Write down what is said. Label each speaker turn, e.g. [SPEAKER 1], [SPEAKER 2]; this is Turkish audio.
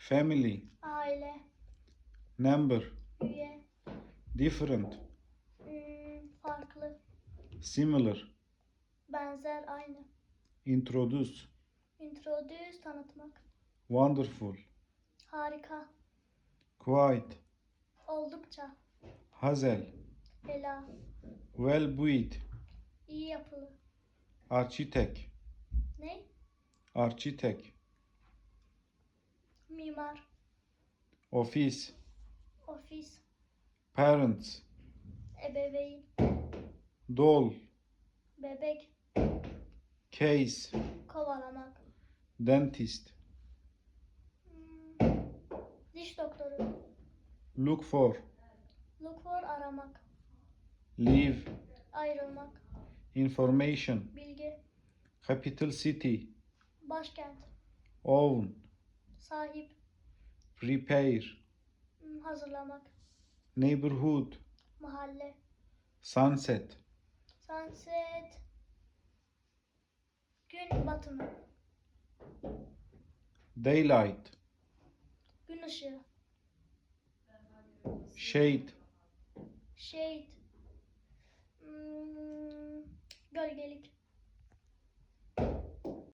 [SPEAKER 1] family,
[SPEAKER 2] aile,
[SPEAKER 1] number,
[SPEAKER 2] üye,
[SPEAKER 1] different,
[SPEAKER 2] farklı,
[SPEAKER 1] similar,
[SPEAKER 2] benzer, aynı.
[SPEAKER 1] introduce,
[SPEAKER 2] Introduce, tanıtmak.
[SPEAKER 1] wonderful,
[SPEAKER 2] Harika,
[SPEAKER 1] quite,
[SPEAKER 2] oldukça,
[SPEAKER 1] hazel,
[SPEAKER 2] ela,
[SPEAKER 1] well built,
[SPEAKER 2] iyi yapılı. Ne?
[SPEAKER 1] architect,
[SPEAKER 2] Mimar,
[SPEAKER 1] office,
[SPEAKER 2] ofis,
[SPEAKER 1] parents,
[SPEAKER 2] ebeveyn,
[SPEAKER 1] doll,
[SPEAKER 2] bebek,
[SPEAKER 1] case,
[SPEAKER 2] kovalamak.
[SPEAKER 1] dentist,
[SPEAKER 2] Diş doktoru,
[SPEAKER 1] look for,
[SPEAKER 2] look for, aramak,
[SPEAKER 1] leave,
[SPEAKER 2] ayrılmak,
[SPEAKER 1] information,
[SPEAKER 2] bilgi,
[SPEAKER 1] capital city,
[SPEAKER 2] başkent,
[SPEAKER 1] own,
[SPEAKER 2] sahip,
[SPEAKER 1] prepare,
[SPEAKER 2] hazırlamak,
[SPEAKER 1] neighborhood,
[SPEAKER 2] mahalle,
[SPEAKER 1] sunset,
[SPEAKER 2] sunset, gün batımı,
[SPEAKER 1] daylight,
[SPEAKER 2] gün ışığı,
[SPEAKER 1] shade,
[SPEAKER 2] shade, gölgelik,